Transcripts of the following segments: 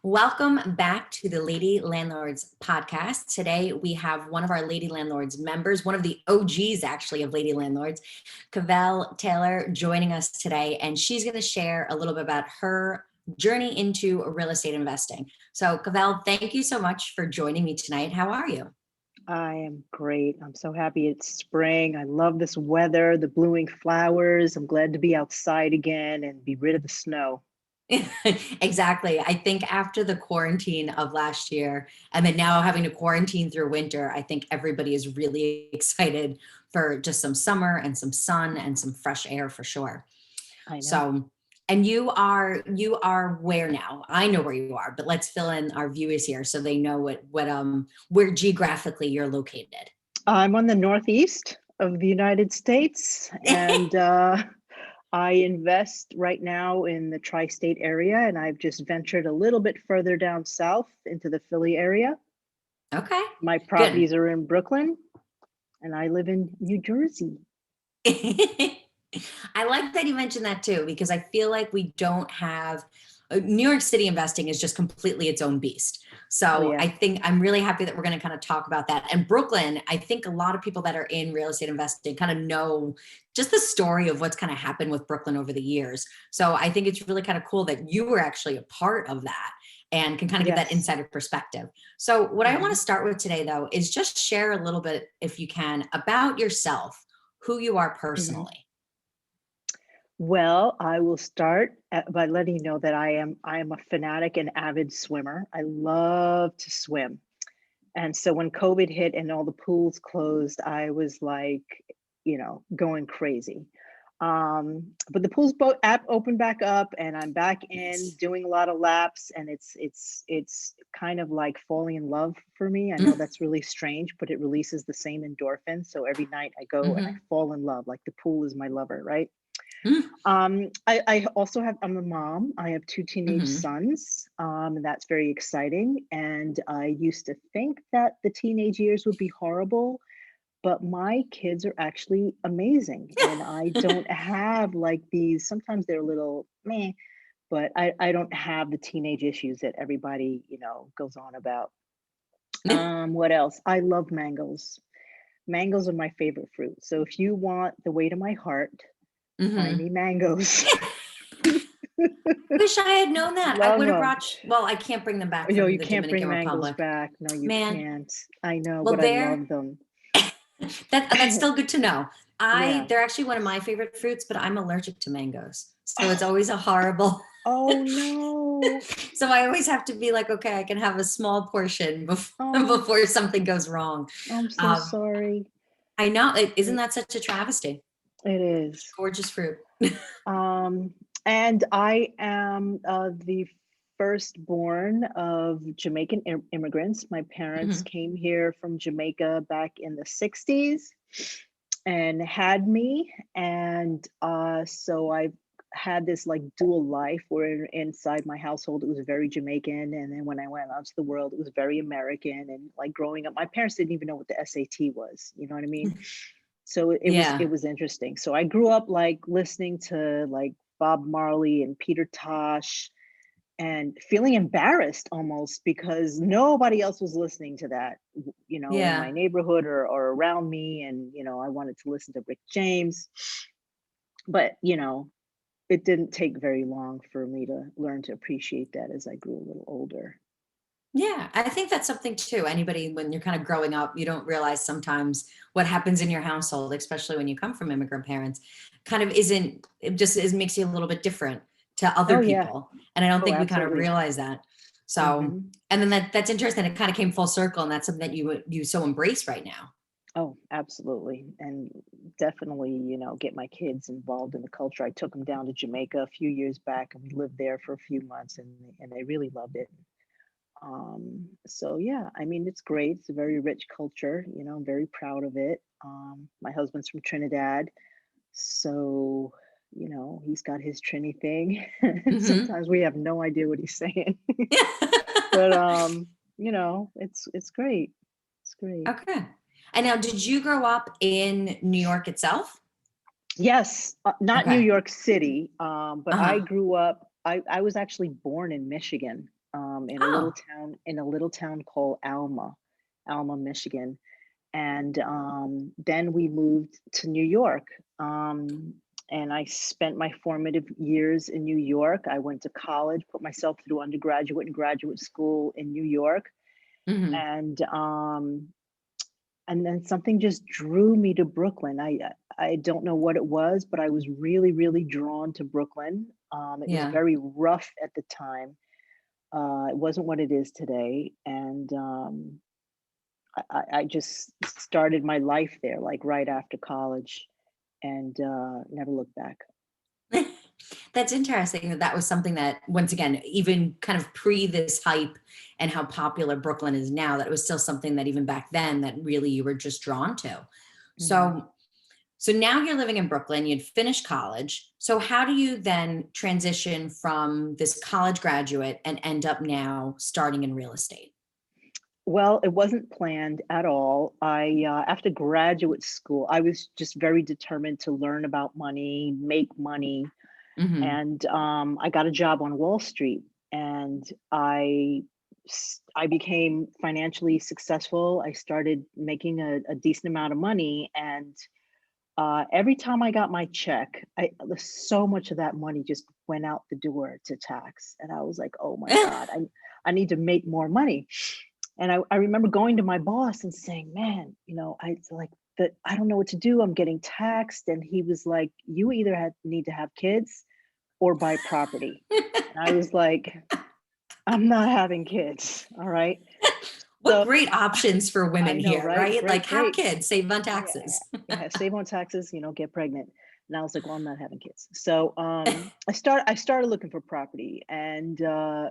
Welcome back to the Lady Landlords podcast. Today we have one of our Lady Landlords members, one of the OGs actually of Lady Landlords, Kavell Taylor, joining us today, and she's going to share a little bit about her journey into real estate investing. So Kavell, thank you so much for joining me tonight. How are you? I am great. I'm so happy it's spring. I love this weather, the blooming flowers. I'm glad to be outside again and be rid of the snow. Exactly. I think after the quarantine of last year and then now having to quarantine through winter, I think everybody is really excited for just some summer and some sun and some fresh air for sure. I know. So, and you are where now? I know where you are, but let's fill in our viewers here so they know where geographically you're located. I'm on the northeast of the United States, and I invest right now in the tri-state area, and I've just ventured a little bit further down south into the Philly area. Okay, My good. properties are in Brooklyn, and I live in New Jersey. I like that you mentioned that too, because I feel like we don't have New York City investing is just completely its own beast. Oh So yeah. I think I'm really happy that we're going to kind of talk about that. And Brooklyn, I think a lot of people that are in real estate investing kind of know just the story of what's kind of happened with Brooklyn over the years. So I think it's really kind of cool that you were actually a part of that and can kind of give that Yes. insider perspective. So what I want to Mhm. start with today though is just share a little bit, if you can, about yourself, who you are Mhm. personally. Well, I will start by letting you know that I am a fanatic and avid swimmer. I love to swim. And so when COVID hit and all the pools closed, I was like, going crazy. But the pools boat app opened back up and I'm back in Nice. doing a lot of laps, and it's kind of like falling in love for me. I know that's really strange, but it releases the same endorphin. So every night I go and I Mhm. fall in love, like the pool is my lover, right? Mm. I also I'm a mom. I have two teenage Mhm. sons, and that's very exciting. And I used to think that the teenage years would be horrible, but my kids are actually amazing. And I don't have like these, sometimes they're a little meh, but I don't have the teenage issues that everybody, goes on about. What else? I love mangoes. Mangoes are my favorite fruit. So if you want the way to my heart, find Mhm. me mangoes. Wish I had known that. I Love would have them. brought well, I can't bring them back No, from you the can't bring Dominican mangoes Republic. back. No, you Man, can't. I know, well, but I love they're them. that's still good to know. Yeah. They're actually one of my favorite fruits, but I'm allergic to mangoes. So it's always a horrible Oh no. so I always have to be like, okay, I can have a small portion before Oh, before something goes wrong. I'm so Um, sorry. I know, isn't It, that such a travesty? it is. Gorgeous fruit. Um, and I am the firstborn of Jamaican immigrants. My parents Mhm. came here from Jamaica back in the 60s and had me. And so I had this like dual life where inside my household it was very Jamaican, and then when I went out to the world it was very American. And like growing up, my parents didn't even know what the SAT was. You know what I mean? So it Yeah. was interesting. So I grew up like listening to like Bob Marley and Peter Tosh and feeling embarrassed almost because nobody else was listening to that, in my Yeah. neighborhood or around me. And, I wanted to listen to Rick James, but, it didn't take very long for me to learn to appreciate that as I grew a little older. Yeah, I think that's something too. Anybody, when you're kind of growing up, you don't realize sometimes what happens in your household, especially when you come from immigrant parents, kind of isn't, it just is makes you a little bit different to other Oh, yeah. people. And I don't Oh, think we kind of absolutely. realize that. So, Hmm. and then that's interesting. It kind of came full circle, and that's something that you so embrace right now. Oh, absolutely. And definitely, get my kids involved in the culture. I took them down to Jamaica a few years back and we lived there for a few months, and they really loved it. So yeah, I mean, it's great. It's a very rich culture, I'm very proud of it. My husband's from Trinidad, so, he's got his Trini thing. And Hmm. sometimes we have no idea what he's saying. But it's great. It's great. Okay. And now, did you grow up in New York itself? Yes, not New Okay. York City, but I Uh-huh. grew up. I was actually born in Michigan. Oh. in a little town called Alma, Michigan. And then we moved to New York. And I spent my formative years in New York. I went to college, put myself through undergraduate and graduate school in New York. Hmm. And and then something just drew me to Brooklyn. I don't know what it was, but I was really, really drawn to Brooklyn. It was Yeah. very rough at the time. It wasn't what it is today, and I just started my life there, like right after college, and never looked back. That's interesting that that was something that, once again, even kind of pre this hype and how popular Brooklyn is now, that it was still something that even back then that really you were just drawn to. Mhm. So, so now you're living in Brooklyn, you'd finished college. So how do you then transition from this college graduate and end up now starting in real estate? Well, it wasn't planned at all. After graduate school, I was just very determined to learn about money, make money, Hmm. and I got a job on Wall Street, and I became financially successful. I started making a decent amount of money, and every time I got my check, so much of that money just went out the door to tax, and I was like, "Oh my God, I need to make more money." And I remember going to my boss and saying, "Man, I like that. I don't know what to do. I'm getting taxed." And he was like, "You either need to have kids or buy property." And I was like, "I'm not having kids. All right." What So great options for I women know, here, right? right? Like Great, have great. kids, save on Yeah, taxes. yeah, save on taxes, get pregnant. And I was like, well, I'm not having kids. So I started looking for property, and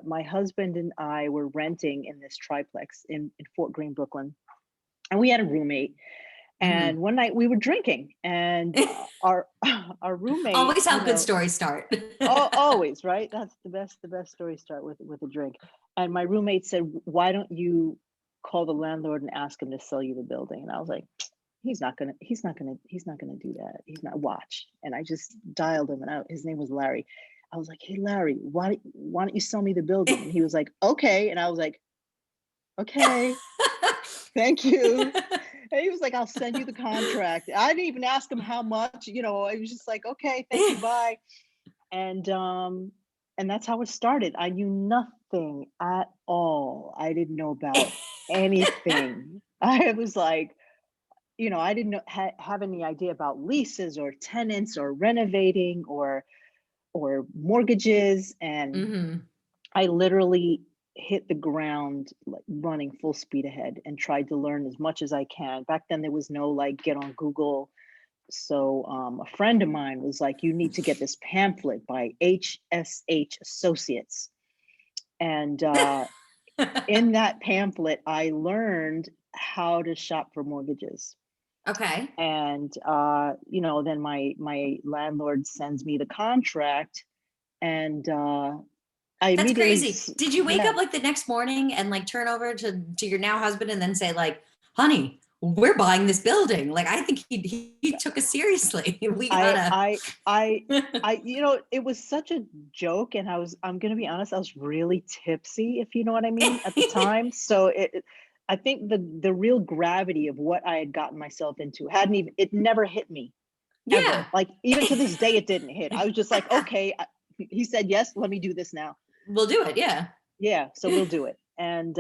my husband and I were renting in this triplex in Fort Greene, Brooklyn, and we had a roommate. Hmm. And one night we were drinking, and our our roommate, Always how good stories start. always right. That's the best story start with a drink. And my roommate said, "Why don't you call the landlord and ask him to sell you the building?" And I was like, he's not gonna do that. He's not watch. And I just dialed him, and his name was Larry. I was like, "Hey Larry, why don't you sell me the building?" And he was like, "Okay." And I was like, "Okay, thank you." And he was like, "I'll send you the contract." I didn't even ask him how much. I was just like, "Okay, thank you, bye." And that's how it started. I knew nothing at all. I didn't know about anything. I was like, I didn't have any idea about leases or tenants or renovating or mortgages, and Hmm. I literally hit the ground like running full speed ahead and tried to learn as much as I can. Back then there was no like get on Google. So a friend of mine was like, "You need to get this pamphlet by HSH Associates." And in that pamphlet, I learned how to shop for mortgages. Okay. And then my landlord sends me the contract, and I That's immediately crazy. Did you wake yeah. up like the next morning and like turn over to your now husband and then say like, "Honey, we're buying this building." Like I think he took us seriously. We I gotta. I I it was such a joke, and I'm gonna be honest, I was really tipsy, if you know what I mean, at the time. So I think the real gravity of what I had gotten myself into hadn't even it never hit me Yeah. ever. Like even to this day, it didn't hit. I was just like, okay, he said yes, let me do this now. We'll do it. Yeah. Yeah, so we'll do it. And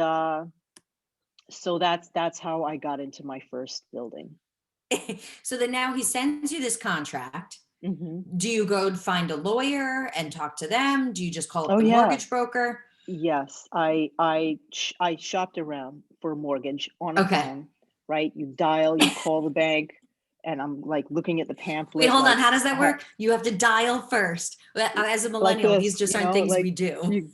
so that's how I got into my first building. So then now he sends you this contract. Hmm. Do you go find a lawyer and talk to them? Do you just call up Oh the yeah. mortgage broker? Yes, I shopped around for a mortgage on a Okay. phone, right? You dial, you call the bank, and I'm like looking at the Wait, pamphlet, hold on. like How does that work? You have to dial first. As a like millennial, these this, just aren't things like we do. you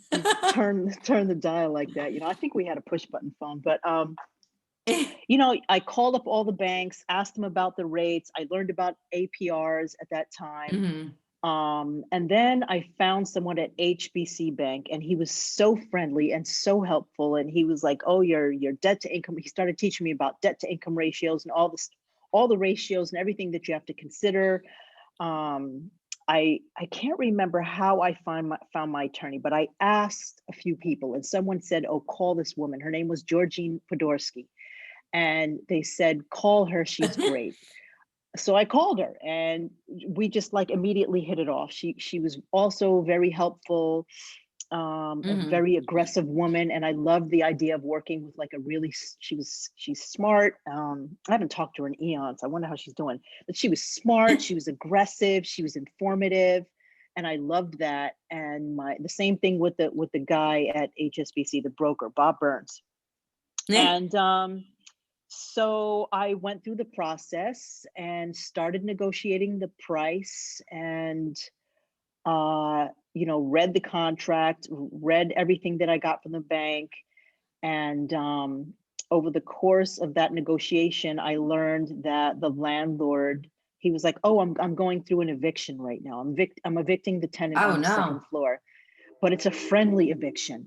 turn the dial like that. I think we had a push button phone, but I called up all the banks, asked them about the rates. I learned about APRs at that time. Hmm. And then I found someone at HBC Bank, and he was so friendly and so helpful. And he was like, "Oh, your debt to income." He started teaching me about debt to income ratios and all the ratios and everything that you have to consider. Um, I can't remember how I found my attorney, but I asked a few people, and someone said, "Oh, call this woman." Her name was Georgine Podorsky, and they said, "Call her. She's great." So I called her, and we just like immediately hit it off. She was also very helpful, a Hmm. very aggressive woman, and I loved the idea of working with like a really she's smart. I haven't talked to her in eons. I wonder how she's doing. But she was smart, she was aggressive, she was informative, and I loved that. And my the same thing with the guy at HSBC, the broker, Bob Burns. Yeah. And so I went through the process and started negotiating the price, and read the contract, read everything that I got from the bank. And over the course of that negotiation, I learned that the landlord, he was like, "Oh, I'm going through an eviction right now. I'm evicting the tenant Oh on the second no. floor, but it's a friendly eviction."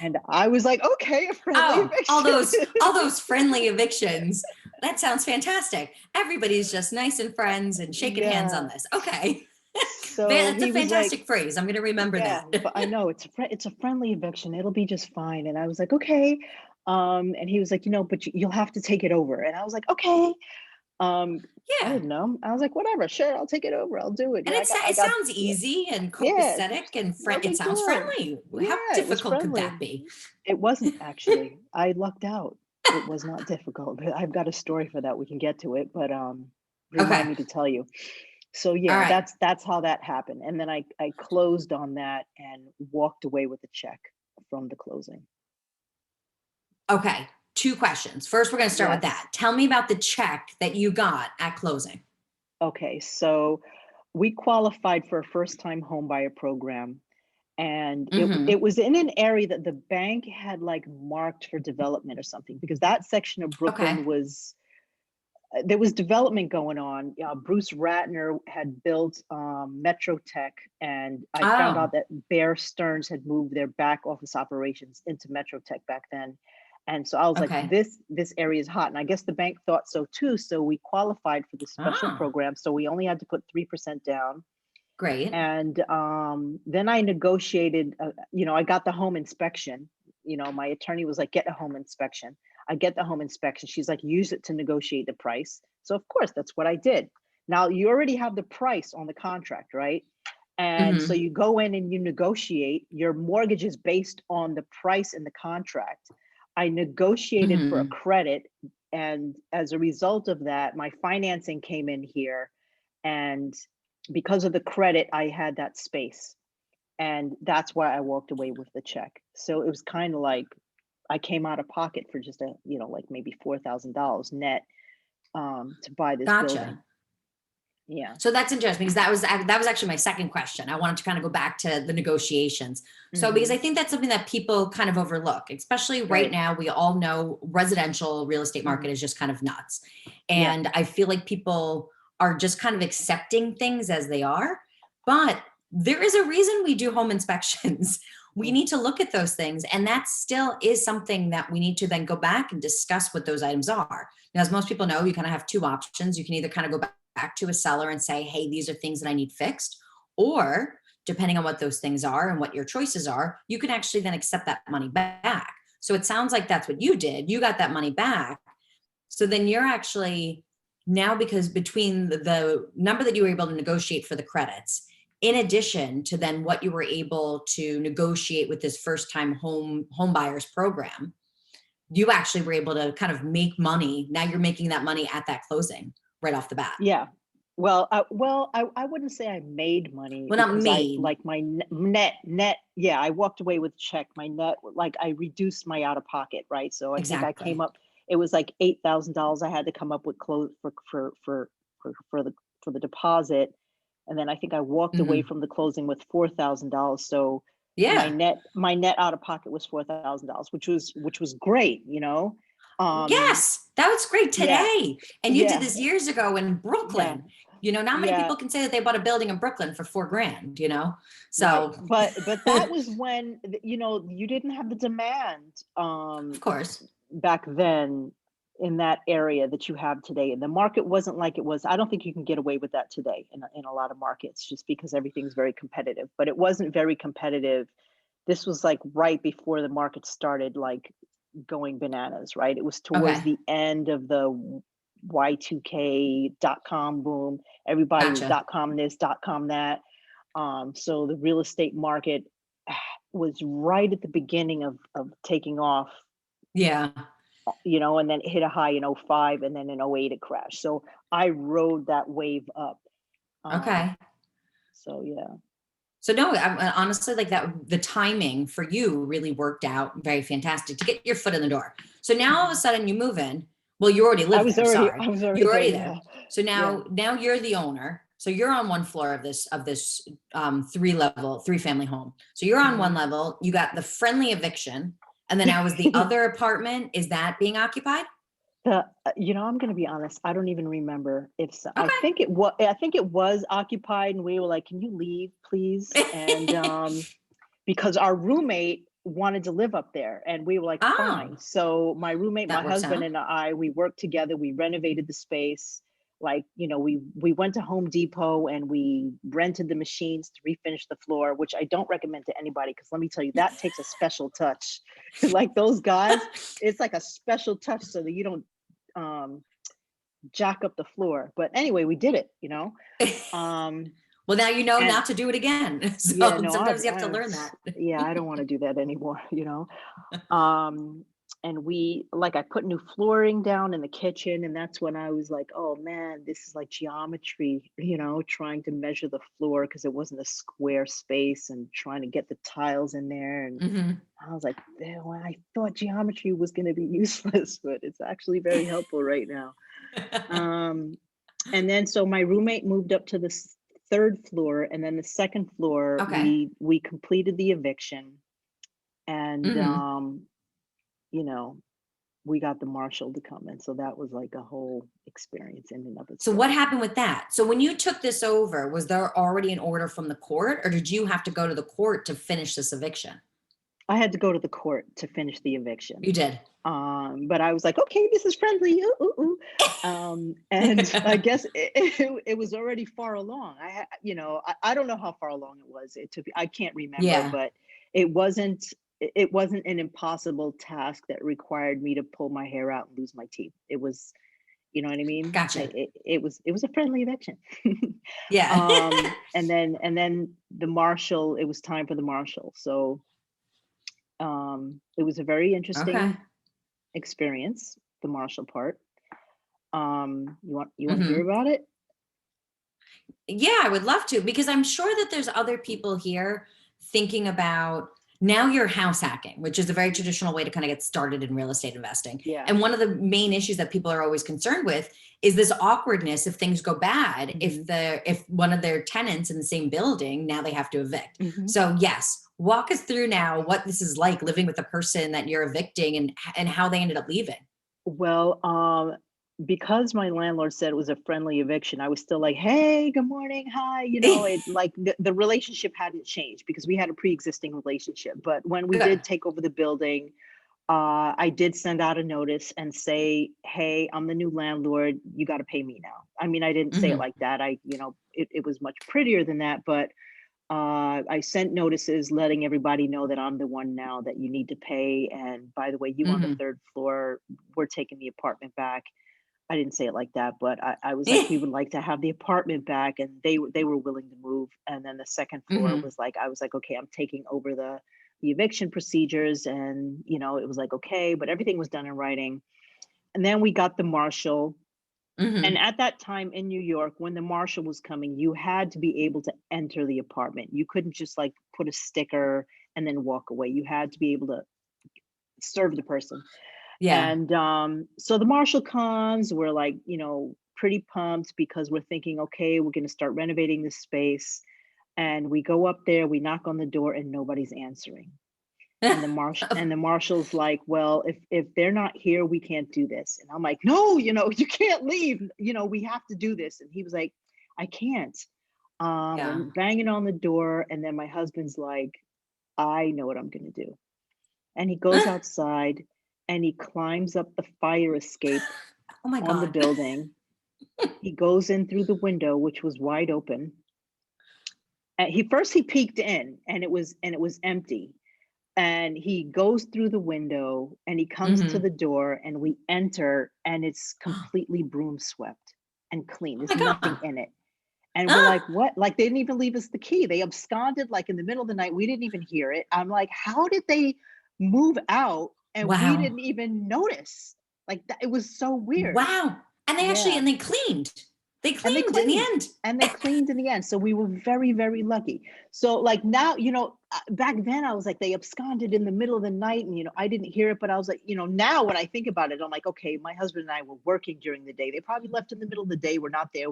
And I was like, "Okay, a friendly Oh, eviction." all those friendly evictions. That sounds fantastic. Everybody's just nice and friends and shaking hands on Yeah. this. Okay. So That's a he was like, fantastic phrase. I'm going to remember yeah, that. but I know it's a friendly eviction. It'll be just fine. And I was like, okay. And he was like, but you'll have to take it over. And I was like, okay. Um, I Yeah. didn't know. I was like, whatever, sure, I'll take it over. I'll do it. And Yeah, I it got, sounds yeah, easy and yeah, copacetic and no it big sounds deal. friendly. How Yeah, it was difficult could that friendly. be? It wasn't actually. I lucked out. It was not difficult. I've got a story for that. We can get to it, but remind Okay. me to tell you. So All yeah, right. that's how that happened. And then I closed on that and walked away with a check from the closing. Okay. Two questions. First, we're going to start with Yes. that. Tell me about the check that you got at closing. Okay. So we qualified for a first time home buyer program, and it Hmm. was in an area that the bank had like marked for development or something, because that section of Okay. Brooklyn was there was development going on. Bruce Ratner had built Metro Tech, and I found Oh, out that Bear Stearns had moved their back office operations into Metro Tech back then. And so I was like, okay. this area is hot, and I guess the bank thought so too. So we qualified for the special Oh, program. So we only had to put 3% down, great. and then I negotiated. I got the home inspection. My attorney was like, "Get a home inspection." I get the home inspection. She's like, "Use it to negotiate the price." So of course, that's what I did. Now you already have the price on the contract, right? And so Hmm. you go in and you negotiate. Your mortgage is based on the price in the contract. I negotiated for a Hmm. credit, and as a result of that, my financing came in here, and because of the credit, I had that space, and that's why I walked away with the check. So it was kind of like I came out of pocket for just like maybe $4,000 net to buy this building. Gotcha. Yeah. So that's interesting because that was actually my second question. I wanted to kind of go back to the negotiations. So because Hmm. I think that's something that people kind of overlook, especially right Right. now, we all know residential real estate market Hmm. is just kind of nuts. Yep. And I feel like people are just kind of accepting things as they are, but there is a reason we do home inspections. We Hmm. need to look at those things, and that still is something that we need to then go back and discuss what those items are. Now, as most people know, you kind of have two options. You can either kind of go back to a seller and say, hey, these are things that I need fixed. Or depending on what those things are and what your choices are, you can actually then accept that money back. So it sounds like that's what you did. You got that money back. So then you're actually now, because between the number that you were able to negotiate for the credits, in addition to then what you were able to negotiate with this first time home buyers program, you actually were able to kind of make money. Now you're making that money at that closing right off the bat. Yeah. I wouldn't say I made money, Well, not because I made. like my net. Yeah, I walked away with a check. My net, like I reduced my out of pocket, right? So I think I came Exactly. up. It was like $8,000 I had to come up with close for the deposit, and then I think I walked away Hmm. from the closing with $4,000. So Yeah. my net out of pocket was $4,000, which was great. Yes. That was great Yeah, today. And you did yeah, this years ago in yeah, Brooklyn. Not many yeah. people can say that they bought a building in Brooklyn for 4 grand. Right. So, But that was when, you didn't have the demand of course. back then. in that area that you have today. And the market wasn't like it was. I don't think you can get away with that today in a lot of markets, just because everything's very competitive. But it wasn't very competitive. This was like right before the market started like going bananas, right? It was towards Okay. the end of the Y2K .com boom. Everybody was Gotcha. .com this, .com that. So the real estate market was right at the beginning of taking off, Yeah. and then it hit a high in '05, and then in '08 it crashed. So I rode that wave up. Um, Okay. so yeah. So no, honestly, like that, the timing for you really worked out very fantastic to get your foot in the door. So now all of a Mhm. sudden you move in. Well, you already I live was there. already Sorry, I was already you're there, already yeah. there. So Yeah. now you're the owner. So you're on one floor of this three family home. So you're on one Mhm. level. You got the friendly eviction, and then now is the other apartment, is that being occupied? I'm gonna be honest, I don't even remember if Okay. I think it was occupied, and we were like, "Can you leave, please?" And, because our roommate wanted to live up there, and we were like, Oh, "Fine." So my roommate, my that works husband, out. and I, we worked together, we renovated the space. Like, we went to Home Depot and we rented the machines to refinish the floor, which I don't recommend to anybody, because let me tell you, that takes a special touch. Like those guys, it's like a special touch so that you don't um jack up the floor. But anyway, we did it. Um Well, now you know and not to do it again. yeah, So no, sometimes you have to learn I don't want to do that anymore. Um, and I put new flooring down in the kitchen, and that's when I was like, oh man, this is like geometry, trying to measure the floor because it wasn't a square space, and trying to get the tiles in there. And that. I was like, "Man, when I thought geometry was going to be useless, but it's actually very helpful right now." Um, and then so my roommate moved up to the third floor, and then the second floor Okay. we completed the eviction, and Mhm. you know we got the marshal to come in, so that was like a whole experience in and of So what itself. happened with that? So when you took this over, was there already an order from the court, or did you have to go to the court to finish this eviction? I had to go to the court to finish the eviction. You did. But I was like, okay, this is friendly. Ooh, ooh, ooh. And I guess it was already far along. I don't know how far along it was. It took, I can't remember, Yeah. but it wasn't, it wasn't an impossible task that required me to pull my hair out and lose my teeth. It was, you know what I mean? Gotcha. It was a friendly eviction. Yeah. And then the marshal, it was time for the marshal. So it was a very Okay. interesting experience, the martial part. You want to hear Mhm. about it? Yeah, I would love to, because I'm sure that there's other people here thinking about, now you're house hacking, which is a very traditional way to kind of get started in real estate investing. Yeah. And one of the main issues that people are always concerned with is this awkwardness if things go bad, Hmm. if one of their tenants in the same building, now they have to evict. Hmm. So yes, walk us through now what this is like living with the person that you're evicting, and how they ended up leaving. Well, because my landlord said it was a friendly eviction, I was still like, "Hey, good morning, hi." It like the relationship hadn't changed because we had a pre-existing relationship. But when we Good. did take over the building, I did send out a notice and say, "Hey, I'm the new landlord. You got to pay me now." I mean, I didn't say it Hmm. like that. It was much prettier than that, but I sent notices letting everybody know that I'm the one now that you need to pay. And by the way, you on the Hmm. third floor, we're taking the apartment back. I didn't say it like that, but I was like, we would like to have the apartment back, and they were willing to move. And then the second floor Hmm. was like, I was like, okay, I'm taking over the eviction procedures, and it was like okay, but everything was done in writing. And then we got the marshal, and Hmm. at that time in New York, when the marshal was coming, you had to be able to enter the apartment. You couldn't just like put a sticker and then walk away. You had to be able to serve the person. Yeah. And so the marshal comes, we're like, pretty pumped because we're thinking, okay, we're going to start renovating this space. And we go up there, we knock on the door, and nobody's answering. And the marshal's like, well, if they're not here, we can't do this. And I'm like, no, you can't leave. We have to do this. And he was like, I can't. We're Yeah. banging on the door, and then my husband's like, I know what I'm gonna do. And he goes outside, and he climbs up the fire escape Oh my on the God. building. He goes in through the window, which was wide open. And he peeked in, and it was empty. And he goes through the window and he comes to Hmm. the door and we enter and it's Oh completely broom swept and clean. There's my nothing God. in it. And we're like, Ah, what? Like they didn't even leave us the key. They absconded like in the middle of the night. We didn't even hear it. I'm like, how did they move out and we wow. didn't even notice? Like that, it was so weird. Wow. And they actually, Yeah. and they cleaned. They And they cleaned in the cleaned, end. and they cleaned in the end, so we were very, very lucky. So, like, now, back then, I was like, they absconded in the middle of the night and, I didn't hear it, but I was like, now when I think about it, I'm like, "Okay, my husband and I were working during the day. They probably left in the middle of the day, we're not there,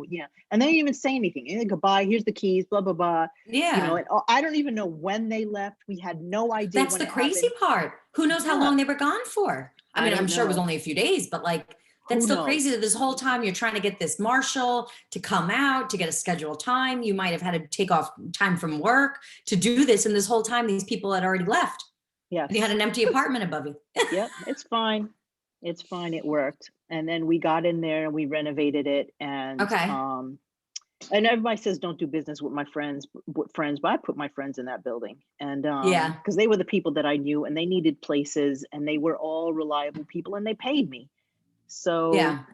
and they didn't even say anything. Goodbye, here's the keys, blah, blah, blah." Yeah. And I don't even know when they left. We had no idea That's when the it crazy happened. part. Who knows how Yeah, long they were gone for? I I mean, I'm don't sure it was know. only a few days, but like, that's Who still crazy knows? that this whole time you're trying to get this marshal to come out to get a scheduled time. You might have had to take off time from work to do this. And this whole time, these people had already left and you had Yes. an empty apartment above you. Yep, it's fine. It's fine, it worked. And then we got in there and we renovated it Okay. and everybody says don't do business with my friends, but I put my friends in that building. And Yeah. because they were the people that I knew and they needed places and they were all reliable people and they paid me. So, Yeah.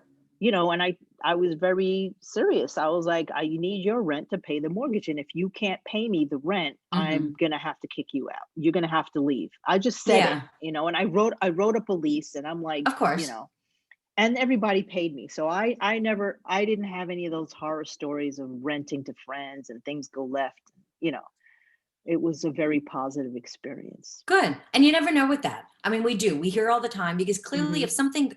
and I was very serious. I was like, I need your rent to pay the mortgage. And if you can't pay me the rent, I'm Hmm. gonna have to kick you out. You're gonna have to leave. I just said it, Yeah. and I wrote up a lease and I'm like, Of course. and everybody paid me. So I didn't have any of those horror stories of renting to friends and things go left. You know, it was a very positive experience. Good. And you never know with that. I mean, we do. We hear all the time because clearly Hmm. if something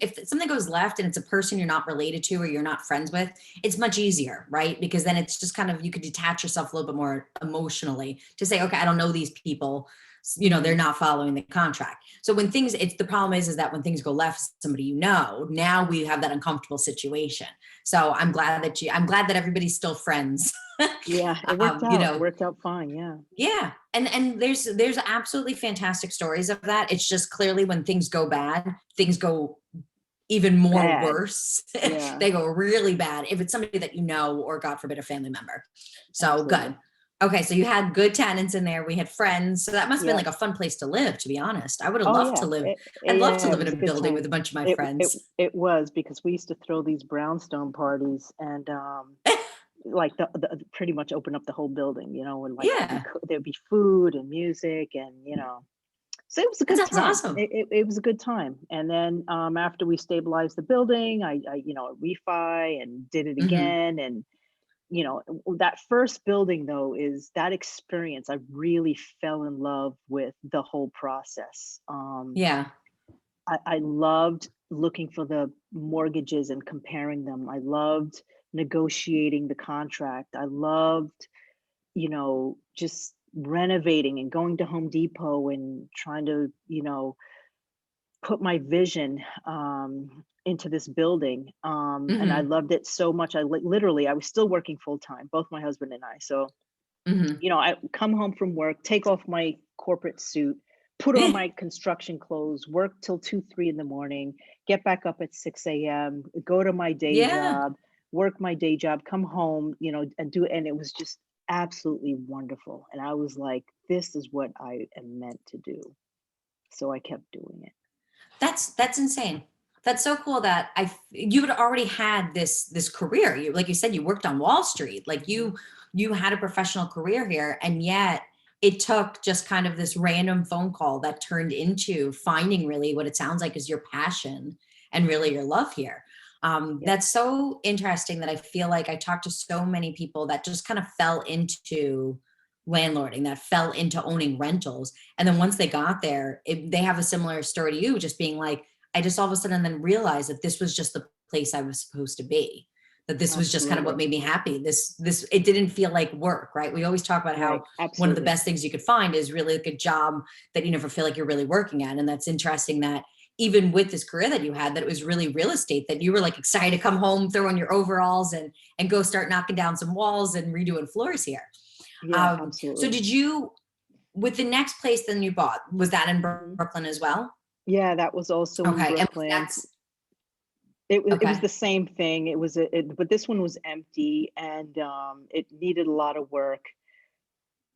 goes left and it's a person you're not related to or you're not friends with, it's much easier, right? Because then it's just kind of you could detach yourself a little bit more emotionally to say, okay, I don't know these people. They're Hmm. not following the contract. So when things it's the problem is that when things go left, somebody now we have that uncomfortable situation. So I'm glad that everybody's still friends. Yeah, it worked um, you out. It know, worked out fine. Yeah. yeah, and there's absolutely fantastic stories of that. It's just clearly when things go bad, things go even more Bad. worse. Yeah, They go really bad if it's somebody that you know or God forbid a family member. So absolutely. good. Okay, so you had good tenants in there. We had friends. So that must have been Yeah. like a fun place to live, to be honest. I would have Oh loved to yeah. live. I'd love to Yeah, it live in was a a good building with time. a bunch of my It it friends. it was because we used to throw these brownstone parties and like the pretty much open up the whole building, and like Yeah, there'd be food and music and so it was a that good sounds time. awesome. It was a good time. And then after we stabilized the building, I refi and did it Hmm. again. And that first building though is that experience. I really fell in love with the whole process. Yeah. I loved looking for the mortgages and comparing them. I loved negotiating the contract. I loved, just renovating and going to Home Depot and trying to, put my vision into this building. And I Hmm. loved it so much. Literally, I was still working full time, both my husband and I. So Hmm. I come home from work, take off my corporate suit, put on my construction clothes, work till 2, 3 in the morning, get back up at 6 a.m., go to my day Yeah. job, work my day job, come home, and it was just absolutely wonderful. And I was like, this is what I am meant to do. So I kept doing it. That's insane. That's so cool that you had already had this career. You like you said you worked on Wall Street. Like Mhm. you had a professional career here and yet it took just kind of this random phone call that turned into finding really what it sounds like is your passion and really your love here. Yep. That's so interesting that I feel like I talked to so many people that just kind of fell into landlording, that fell into owning rentals and then once they got there, they have a similar story to you, just being like, I just all of a sudden then realized that this was just the place I was supposed to be. That this was just kind of what Absolutely. made me happy. This it didn't feel like work, right? We always talk about how Right. one of the Absolutely. best things you could find is really like a job that you never feel like you're really working at. And that's interesting that even with this career that you had, that it was really real estate, that you were like excited to come home, throw on your overalls and go start knocking down some walls and redoing floors here. Yeah, So absolutely. did you with the next place then you bought, was that in Mhm. Brooklyn as well? Yeah, that was also in Okay, and Brooklyn. that's It was okay. the same thing. But this one was empty, and it needed a lot of work.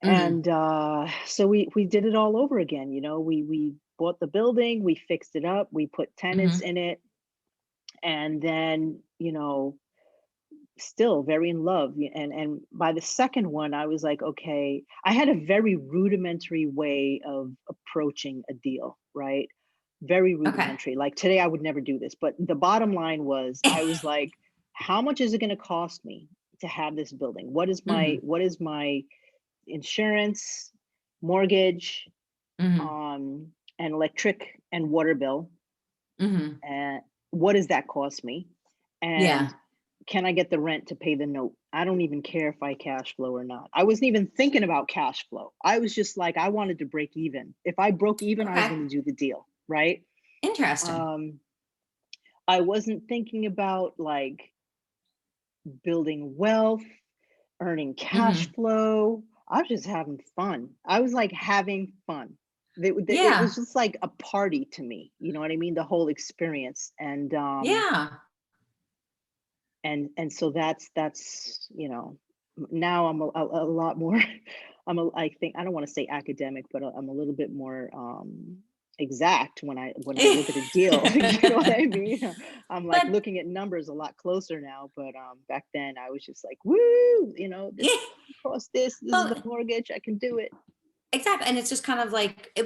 Mhm, And so we did it all over again. We bought the building, we fixed it up, we put tenants mhm, in it, and then still very in love. And by the second one, I was like, okay, I had a very rudimentary way of approaching a deal, right? Very okay. rudimentary. Like today I would never do this, but the bottom line was, I was like, how much is it going to cost me to have this building? Mhm, What is my insurance, mortgage, mhm, um and electric and water bill? mhm. And what does that cost me? Yeah, And can I get the rent to pay the note? I don't even care if I cash flow or not. I wasn't even thinking about cash flow. I was just like, I wanted to break even. If I broke even, I was okay. going to do the deal, right? Interesting. Um, I wasn't thinking about like building wealth, earning cash Mhm. flow. I was just having fun. I was like having fun. It Yeah, was just like a party to me. You know what I mean? The whole experience. yeah. And so that's now I'm a lot more I think, I don't want to say academic, but I'm a little bit more exact when I look at a deal. You know what I mean? I'm like But looking at numbers a lot closer now, but back then I was just like, woo, this yeah, cost this is the well, mortgage, I can do it. exactly, and it's just kind of like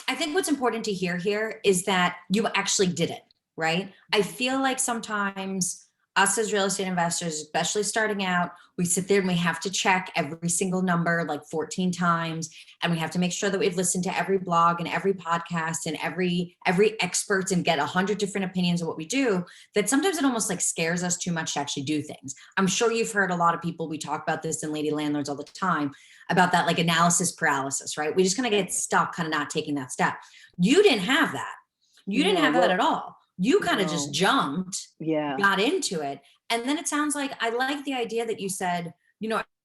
I think what's important to hear here is that you actually did it, right? I Mhm. feel like sometimes us as real estate investors, especially starting out, we sit there and we have to check every single number like 14 times, and we have to make sure that we've listened to every blog and every podcast and every experts and get 100 different opinions of what we do, that sometimes it almost like scares us too much to actually do things. I'm sure you've heard a lot of people, we talk about this in Lady Landlords all the time, about that like analysis paralysis, right? We just kind of get stuck, kind of not taking that step. You didn't have that. You didn't No, have that well, at all. You kind of just no. jumped, Yeah. got into it. And then it sounds like I like the idea that you said,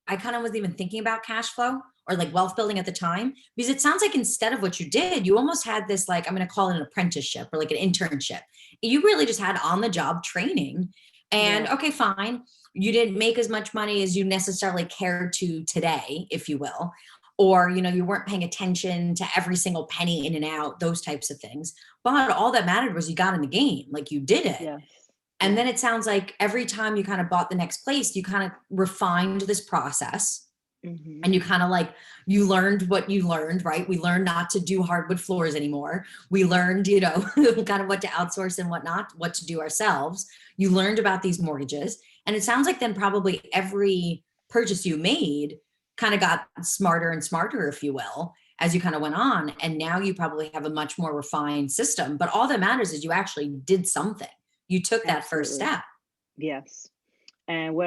I kind of wasn't even thinking about cash flow or like wealth building at the time, because it sounds like instead of what you did, you almost had this, like, I'm going to call it an apprenticeship or like an internship. You really just had on the job training. And Yeah. okay, fine, you didn't make as much money as you necessarily cared to today, if you will, or you weren't paying attention to every single penny in and out, those types of things. But all that mattered was you got in the game, like you did it. Yes. And then Yes. it sounds like every time you kind of bought the next place, you kind of refined this process, Hmm. and you kind of like, you learned what you learned, right? We learned not to do hardwood floors anymore. We learned, kind of what to outsource and whatnot, what to do ourselves. You learned about these mortgages. And it sounds like then probably every purchase you made kind of got smarter and smarter, if you will, as you kind of went on. And now you probably have a much more refined system. But all that matters is you actually did something. You took that first Absolutely. step. Yes. And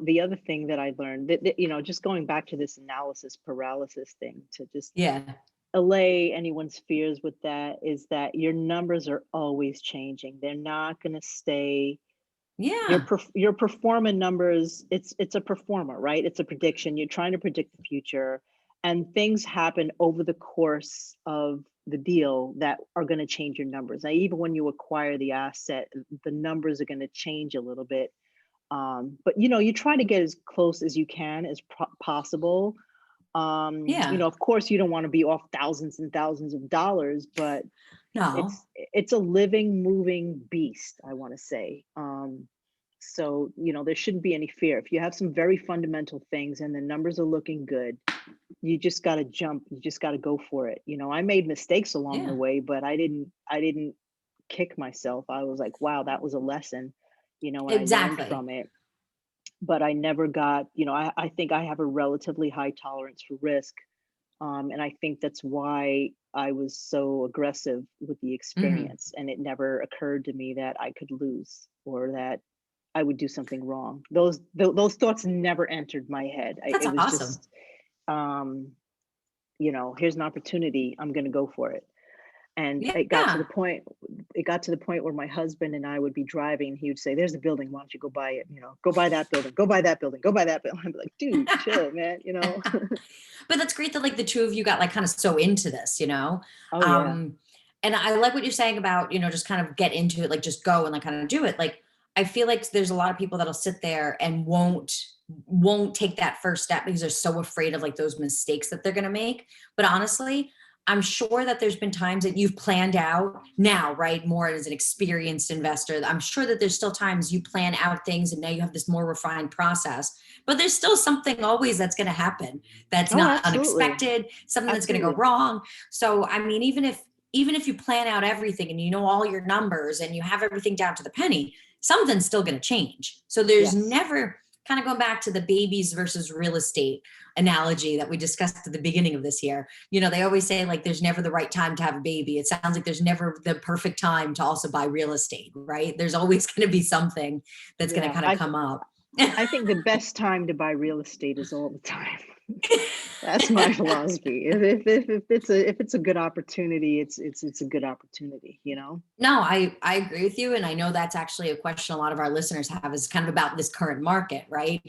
the other thing that I learned, just going back to this analysis paralysis thing, to just Yeah. allay anyone's fears with that, is that your numbers are always changing. They're not going to stay. Yeah. Your performa numbers, it's a performer, right? It's a prediction. You're trying to predict the future, and things happen over the course of the deal that are going to change your numbers. Now, even when you acquire the asset, the numbers are going to change a little bit, but you try to get as close as you can as possible. Yeah. Of course you don't want to be off thousands and thousands of dollars, but No. it's a living, moving beast, I want to say. So there shouldn't be any fear. If you have some very fundamental things and the numbers are looking good, you just got to jump, you just got to go for it. I made mistakes along the Yeah. way, but I didn't kick myself. I was like, wow, that was a lesson, and I learned Exactly. from it. But I never got, I think I have a relatively high tolerance for risk. And I think that's why I was so aggressive with the Mhm. experience. And it never occurred to me that I could lose or that I would do something wrong. Those thoughts never entered my head. That's It was awesome. just, um, here's an opportunity. I'm going to go for it. And Yeah. it got to the point where my husband and I would be driving. He would say, there's a building, why don't you go buy it? Go buy that building, go buy that building, go buy that building. I'd be like, dude, chill, man. But that's great that like the two of you got like kind of so into this. Oh yeah. And I like what you're saying about, just kind of get into it, like just go and like kind of do it. Like I feel like there's a lot of people that'll sit there and won't take that first step because they're so afraid of like those mistakes that they're going to make. But honestly, I'm sure that there's been times that you've planned out now, right? More as an experienced investor. I'm sure that there's still times you plan out things and now you have this more refined process, but there's still something always that's going to happen that's Oh, not absolutely. unexpected, something that's going to go Absolutely. wrong. So, I mean, even if you plan out everything and you know all your numbers and you have everything down to the penny, something's still going to change. So there's Yes. never, kind of going back to the babies versus real estate analogy that we discussed at the beginning of this year. They always say like there's never the right time to have a baby. It sounds like there's never the perfect time to also buy real estate, right? There's always going to be something that's going to Yeah. kind of come up. I think the best time to buy real estate is all the time. That's my philosophy. If it's a good opportunity, it's a good opportunity, you know? No, I agree with you. And I know that's actually a question a lot of our listeners have is kind of about this current market, right?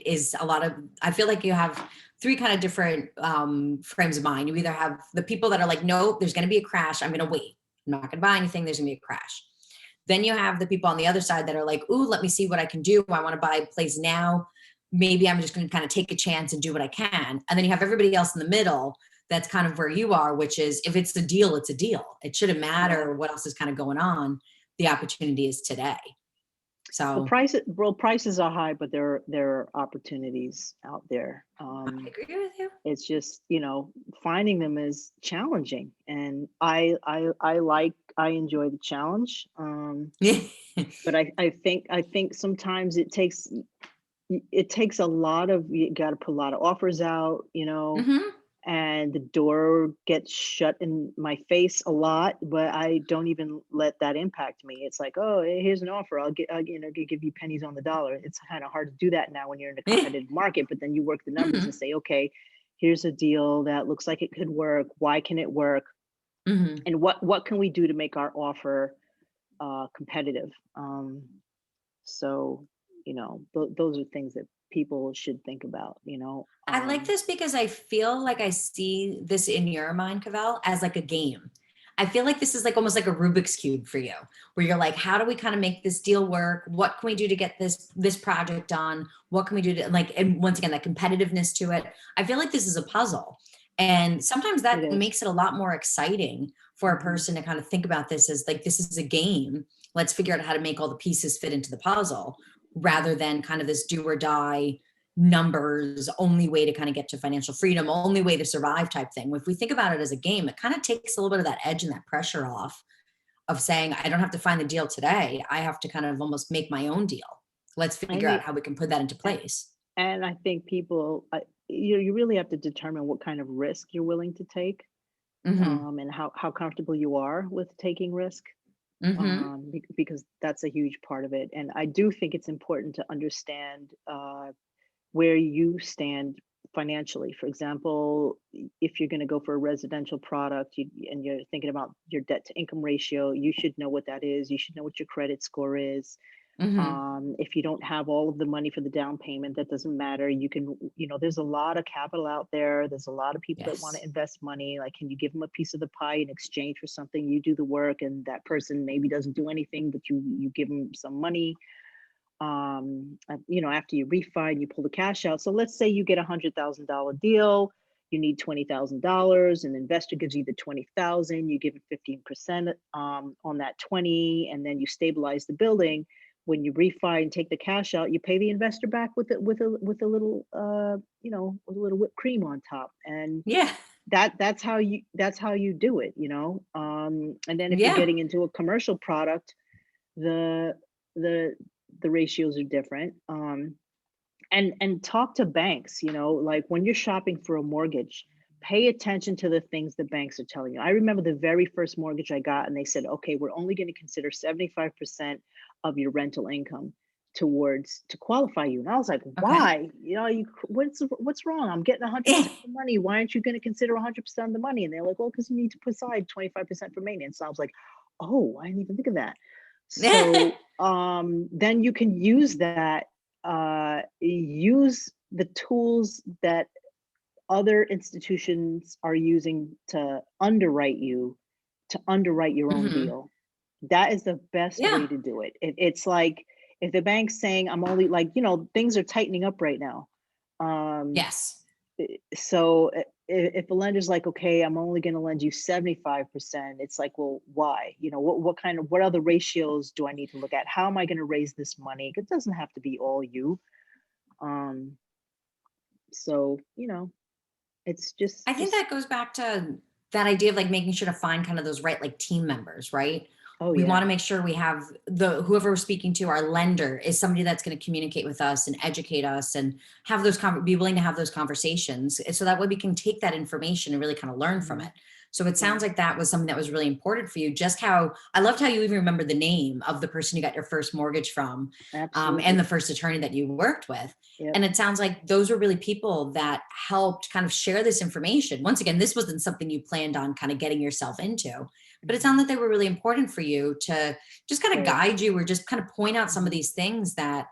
I feel like you have three kind of different frames of mind. You either have the people that are like, no, there's going to be a crash. I'm going to wait. I'm not going to buy anything. There's going to be a crash. Then you have the people on the other side that are like, ooh, let me see what I can do. I want to buy a place now. Maybe I'm just going to kind of take a chance and do what I can. And then you have everybody else in the middle that's kind of where you are, which is if it's a deal, it's a deal. It shouldn't Yeah. matter what else is kind of going on. The opportunity is today. So Prices are high, but there are opportunities out there. I agree with you. It's just, finding them is challenging, and I enjoy the challenge. But I think sometimes it takes a lot of, you got to put a lot of offers out, Hmm. and the door gets shut in my face a lot, but I don't even let that impact me. It's like, oh, here's an offer. Give you pennies on the dollar. It's kind of hard to do that now when you're in a competitive market, but then you work the numbers and Hmm. say, okay, here's a deal that looks like it could work. Why can it work? Hmm. And what can we do to make our offer competitive? So, those are things that people should think about, I like this because I feel like I see this in your mind, Cavell, as like a game. I feel like this is like almost like a Rubik's cube for you, where you're like, how do we kind of make this deal work? What can we do to get this project done? What can we do to like, and once again, that competitiveness to it. I feel like this is a puzzle. And sometimes it that is. makes it a lot more exciting for a Mhm. person to kind of think about this as like, this is a game. Let's figure out how to make all the pieces fit into the puzzle rather Mhm. than kind of this do or die numbers, only way to kind of get to financial freedom, only way to survive type thing. If we think about it as a game, it kind of takes a little bit of that edge and that pressure off of saying, I don't have to find the deal today. I have to kind of almost make my own deal. Let's I figure out think, how we can put that into a- place. and I think people, you really have to determine what kind of risk you're willing to take, Hmm. and how comfortable you are with taking risk, Hmm. because that's a huge part of it. And I do think it's important to understand where you stand financially. For example, if you're going to go for a residential product, and you're thinking about your debt to income ratio, you should know what that is. You should know what your credit score is. Hmm. If you don't have all of the money for the down payment, that doesn't matter. You can, there's a lot of capital out there. There's a lot of people that want to Yes. invest money. Like, can you give them a piece of the pie in exchange for something? You do the work, and that person maybe doesn't do anything, but you give them some money. After you refi and you pull the cash out. So let's say you get $100,000 deal. You need $20,000. An investor gives you the 20,000. You give it 15% on that 20, and then you stabilize the building. When you refi and take the cash out, you pay the investor back with a little with a little whipped cream on top, and Yeah. that's how you do it. And then if you're Yeah. getting into a commercial product, the the the ratios are different. And talk to banks, like when you're shopping for a mortgage, pay attention to the things the banks are telling you. I remember the very first mortgage I got, and they said, okay, we're only going to consider 75% of your rental income towards to qualify you. And I was like, Okay. why? What's wrong? I'm getting 100% of the money. Why aren't you going to consider 100% of the money? And they're like, well, because you need to put aside 25% for maintenance. So I was like, oh, I didn't even think of that. So then you can use that, use the tools that other institutions are using to underwrite you to underwrite your own Hmm. deal. That is the best way Yeah. to do it. It's like if the bank's saying I'm only like, things are tightening up right now. Um, Yes. so if a lender's like, okay, I'm only going to lend you 75%, it's like, well, why? What other ratios do I need to look at? How am I going to raise this money? It doesn't have to be all you. Um, so, it's I think just, that goes back to that idea of like making sure to find kind of those right like team members, right? oh We yeah. want to make sure we have the whoever we're speaking to, our lender is somebody that's going to communicate with us and educate us and have those be willing to have those conversations. So that way we can take that information and really kind of learn from Hmm. it. So it Yeah, sounds like that was something that was really important for you. Just how I loved how you even remember the name of the person you got your first mortgage from, and the absolutely. first attorney that you worked with. Yep. And it sounds like those were really people that helped kind of share this information. Once again, this wasn't something you planned on kind of getting yourself into, but it sounded Hmm. like they were really important for you to just kind of Very. guide you or just kind of point out some of Hmm. these things that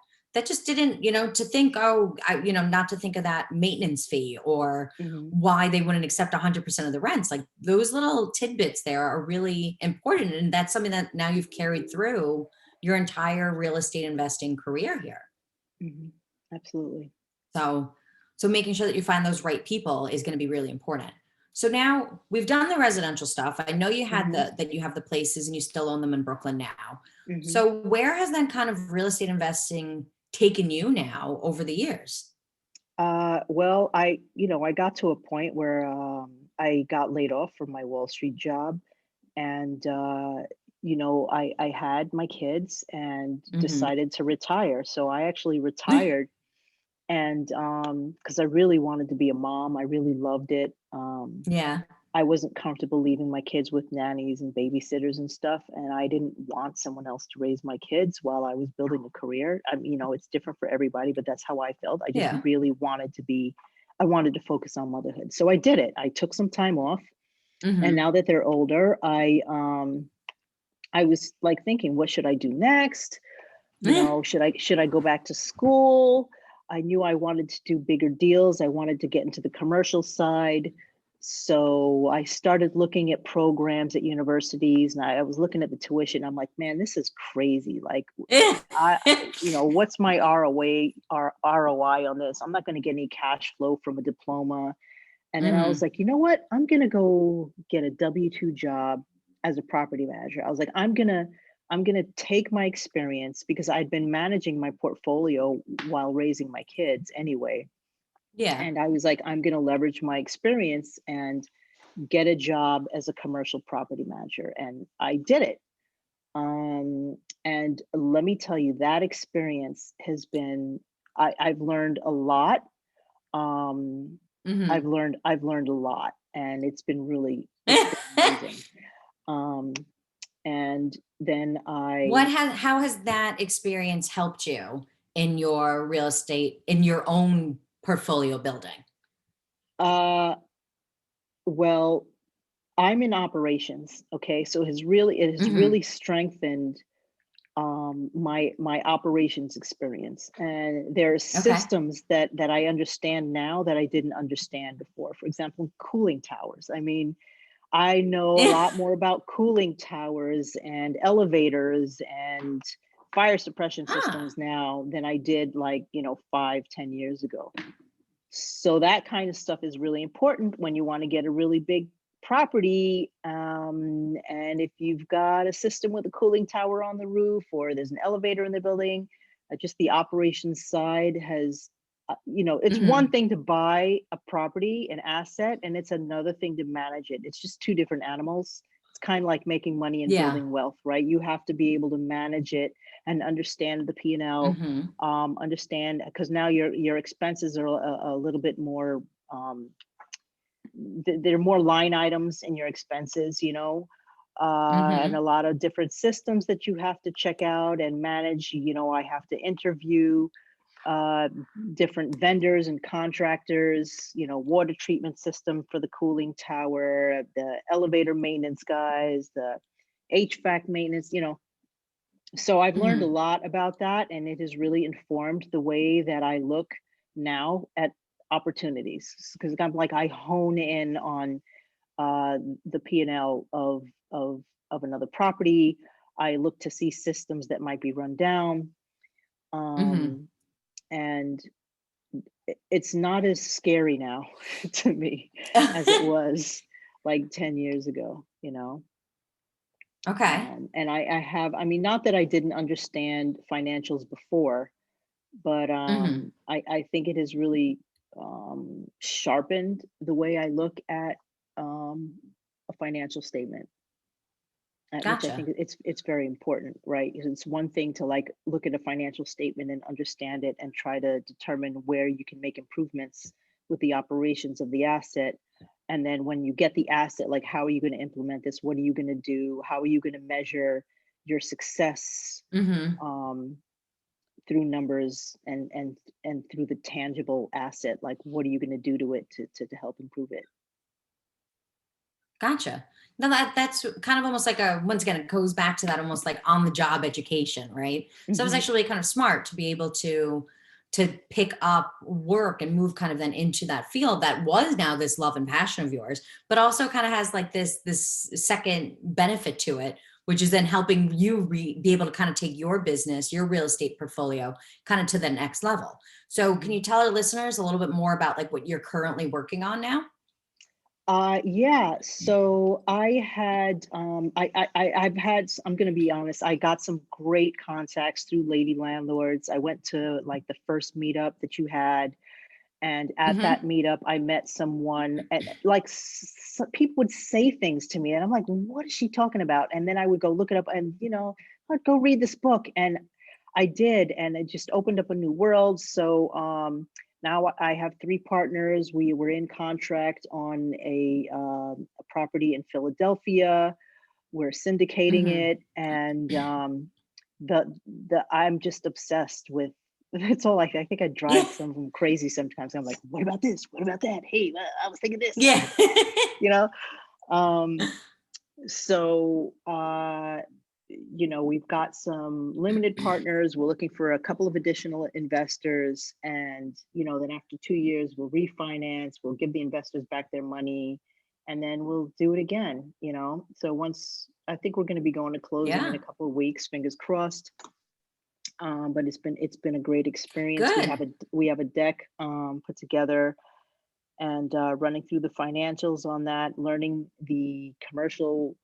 just didn't, to think, oh, not to think of that maintenance fee or Hmm. why they wouldn't accept 100% of the rents. Like those little tidbits there are really important. And that's something that now you've carried through your entire real estate investing career here. Hmm. Absolutely. So, so making sure that you find those right people is going to be really important. So now we've done the residential stuff. I know you had Hmm. that you have the places and you still own them in Brooklyn now. Hmm. So where has that kind of real estate investing taken you now over the years? Well, I got to a point where I got laid off from my Wall Street job, and I had my kids and Hmm. decided to retire. So I actually retired, and because I really wanted to be a mom, I really loved it. Yeah. I wasn't comfortable leaving my kids with nannies and babysitters and stuff, and I didn't want someone else to raise my kids while I was building a career. It's different for everybody, but that's how I felt. I just Yeah. really I wanted to focus on motherhood. So I did it. I took some time off, and Hmm. now that they're older, I was like thinking, what should I do next? Should I go back to school? I knew I wanted to do bigger deals. I wanted to get into the commercial side. So I started looking at programs at universities, and I was looking at the tuition. I'm like, man, this is crazy. Like, what's my ROI on this? I'm not going to get any cash flow from a diploma. And then I was Hmm. like, you know what? I'm going to go get a W-2 job as a property manager. I was like, I'm going to take my experience because I'd been managing my portfolio while raising my kids anyway. Yeah. And I was like, I'm going to leverage my experience and get a job as a commercial property manager. And I did it. And let me tell you, that experience has been, I've learned a lot. Um, I've Hmm. learned I've learned a lot, and it's been amazing. Um, and then how has that experience helped you in your real estate, in your own portfolio building? uh, well, I'm in operations, okay? So it has Hmm. really strengthened my operations experience, and there are Okay. systems that I understand now that I didn't understand before. For example, cooling towers. I mean, I know a lot more about cooling towers and elevators and fire suppression Ah. systems now than I did, like, 5, 10 years ago. So that kind of stuff is really important when you want to get a really big property. And if you've got a system with a cooling tower on the roof or there's an elevator in the building, just the operations side has, it's one Hmm. thing to buy a property, an asset, and it's another thing to manage it. It's just two different animals. It's kind of like making money and Yeah. building wealth, right? You have to be able to manage it and understand the P&L, Hmm. understand because now your expenses are a little bit more, um, there are more line items in your expenses, and Hmm. a lot of different systems that you have to check out and manage. I have to interview uh, different vendors and contractors, water treatment system for the cooling tower, the elevator maintenance guys, the HVAC maintenance, so I've learned a Hmm. lot about that, and it has really informed the way that I look now at opportunities. Because I'm like I hone in on uh, the P&L of of another property. I look to see systems that might be run down. Hmm. Um, and it's not as scary now to me as it was like 10 years ago, you know? Okay. And I have, I mean, not that I didn't understand financials before, but Hmm. I think it has really sharpened the way I look at um, a financial statement, which I think Gotcha. it's very important, right? 'Cause it's one thing to like look at a financial statement and understand it and try to determine where you can make improvements with the operations of the asset. And then when you get the asset, like how are you going to implement this? What are you going to do? How are you going to measure your success Hmm. um, through numbers and through the tangible asset? Like what are you going to do to it to help improve it? Gotcha. Now that's kind of almost like a, once again, it goes back to that almost like on the job education, right? So it was Hmm. actually kind of smart to be able to pick up work and move kind of then into that field that was now this love and passion of yours, but also kind of has like this second benefit to it, which is then helping you be able to kind of take your business, your real estate portfolio kind of to the next level. So can Hmm. you tell our listeners a little bit more about like what you're currently working on now? Yeah. So I had, I've had, I'm going to be honest, I got some great contacts through Lady Landlords. I went to like the first meetup that you had. And at that Hmm. meetup, I met someone and like people would say things to me and I'm like, what is she talking about? And then I would go look it up and, I'd go read this book. And I did. And it just opened up a new world. So, now I have three partners. We were in contract on a property in Philadelphia. We're syndicating Hmm. it, and the I'm just obsessed with. That's all. I think I Yeah. drive some of them crazy sometimes. I'm like, what about this? What about that? Hey, I was thinking this. Yeah. You know. Um, so we've got some limited partners. We're looking for a couple of additional investors, and then after 2 years we'll refinance, we'll give the investors back their money, and then we'll do it again. So once, I think we're going to be going to closing in a Yeah. couple of weeks, fingers crossed. But it's been a great experience. we have Good. a we have a deck put together, and running through the financials on that, learning the commercial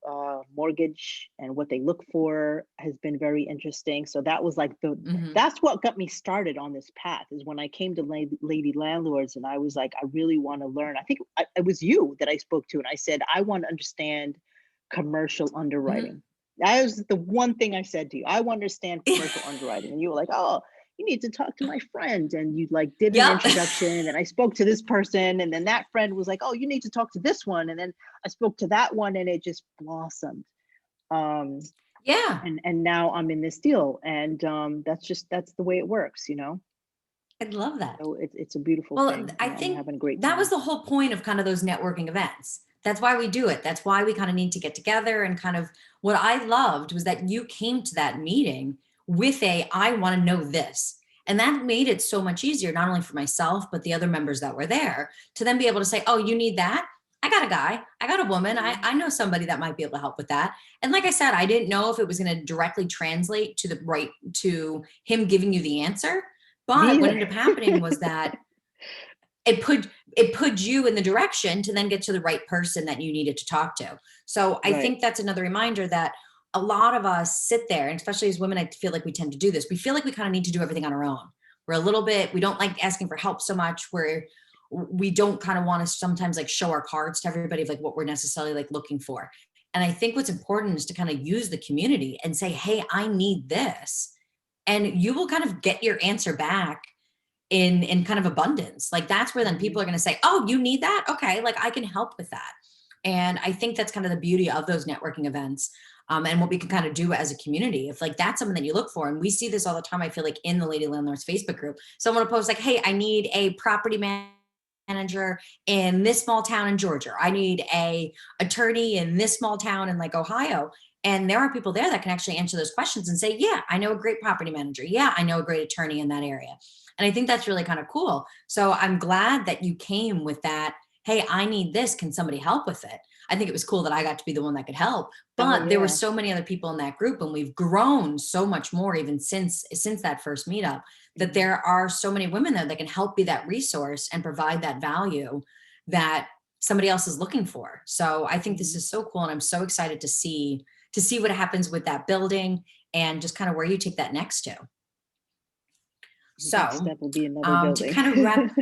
mortgage and what they look for has been very interesting. So that was like Hmm. that's what got me started on this path, is when I came to Lady Landlords, and I was like, I really want to learn. I think it was you that I spoke to, and I said, I want to understand commercial Hmm. underwriting. That was the one thing I said to you. I want to understand commercial underwriting. And you were like, oh, you need to talk to my friend, and you like did an Yep. introduction, and I spoke to this person, and then that friend was like, oh, you need to talk to this one, and then I spoke to that one, and it just blossomed. um Yeah. and now I'm in this deal, and that's the way it works. I love that. So it's a beautiful Well, thing. I I'm think having a great that was time. the whole point of kind of those networking events. That's why we do it. That's why we kind of need to get together and kind of, what I loved was that you came to that meeting with I want to know this. And that made it so much easier, not only for myself, but the other members that were there to then be able to say, oh, you need that? I got a guy, I got a woman, I know somebody that might be able to help with that. And like I said, I didn't know if it was going to directly translate to the right, to him giving you the answer. Me But what either. ended up happening was that it put you in the direction to then get to the right person that you needed to talk to. So I Right. think that's another reminder that a lot of us sit there, and especially as women, I feel like we tend to do this. We feel like we kind of need to do everything on our own. We're a little bit, we don't like asking for help so much, where we don't kind of want to sometimes like show our cards to everybody of like what we're necessarily like looking for. And I think what's important is to kind of use the community and say, hey, I need this. And you will kind of get your answer back in kind of abundance. Like that's where then Hmm. people are going to say, oh, you need that, okay, like I can help with that. And I think that's kind of the beauty of those networking events, and what we can kind of do as a community. If like that's something that you look for, and we see this all the time, I feel like in the Lady Landlords Facebook group, someone will post like, hey, I need a property manager in this small town in Georgia, I need a attorney in this small town in like Ohio. And there are people there that can actually answer those questions and say, yeah, I know a great property manager, yeah, I know a great attorney in that area. And I think that's really kind of cool. So I'm glad that you came with that. Hey, I need this. Can somebody help with it? I think it was cool that I got to be the one that could help, Oh, but there were yeah. so many other people in that group, and we've grown so much more even since that first meetup, that Mhm, there are so many women there that can help be that resource and provide that value that somebody else is looking for. So I think this mhm. is so cool, and I'm so excited to see what happens with that building and just kind of where you take that next to. The next So step will be another to building. kind of wrap,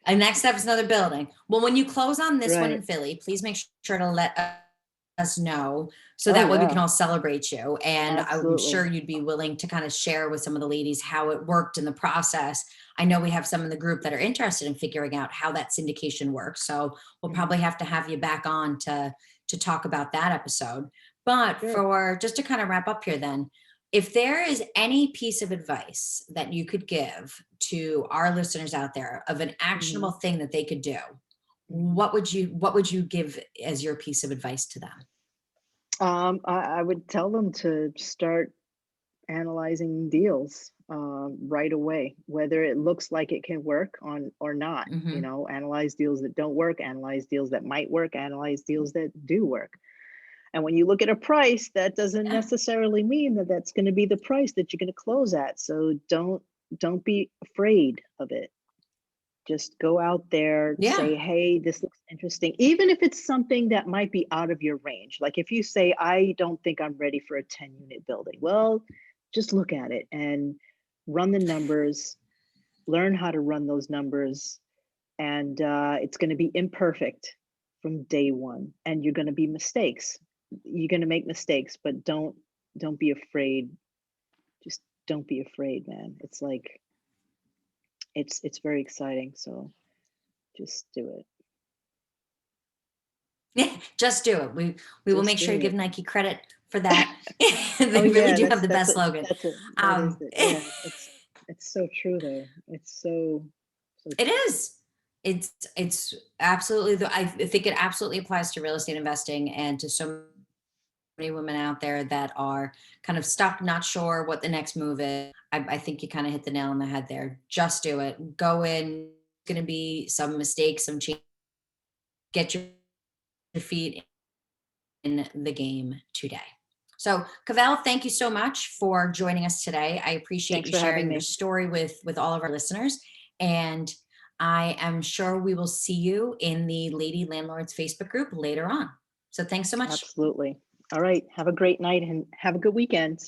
and next step is another building. Well, when you close on this one in Right. Philly, please make sure to let us know so Oh, that way we can yeah. all celebrate you. And I'm sure Absolutely. you'd be willing to kind of share with some of the ladies how it worked in the process. I know we have some in the group that are interested in figuring out how that syndication works. So we'll Mhm. probably have to have you back on to talk about that episode. But Sure. for just to kind of wrap up here then, if there is any piece of advice that you could give to our listeners out there of an actionable Mhm, thing that they could do, mhm. what would you give as your piece of advice to them? I would tell them to start analyzing deals right away, whether it looks like it can work on or not. Hmm. Analyze deals that don't work, analyze deals that might work, analyze deals that do work. And when you look at a price, that doesn't Yeah. necessarily mean that that's going to be the price that you're going to close at. So don't be afraid of it. Just go out there, Yeah. say, hey, this looks interesting, even if it's something that might be out of your range. Like if you say, I don't think I'm ready for a 10-unit building. Well, just look at it and run the numbers, learn how to run those numbers. And it's going to be imperfect from day one. And you're going to be mistakes. You're going to make mistakes, but don't be afraid. Just don't be afraid, man. It's like it's very exciting. So just do it. Yeah, just do it. We will make Just sure to do give it. Nike credit for that. Oh They really yeah, do have the that's best a slogan. that's it. That is Um, it. Yeah, it's so true though. It's so it true. is. It's absolutely I think it absolutely applies to real estate investing and to so many women out there that are kind of stuck, not sure what the next move is. I think you kind of hit the nail on the head there. Just do it. Go in. It's going to be some mistakes, some change. Get your feet in the game today. So, Cavell, thank you so much for joining us today. I appreciate Thanks you for having sharing your me. story with all of our listeners, and I am sure we will see you in the Lady Landlords Facebook group later on. So, thanks so much. Absolutely. All right. Have a great night and have a good weekend.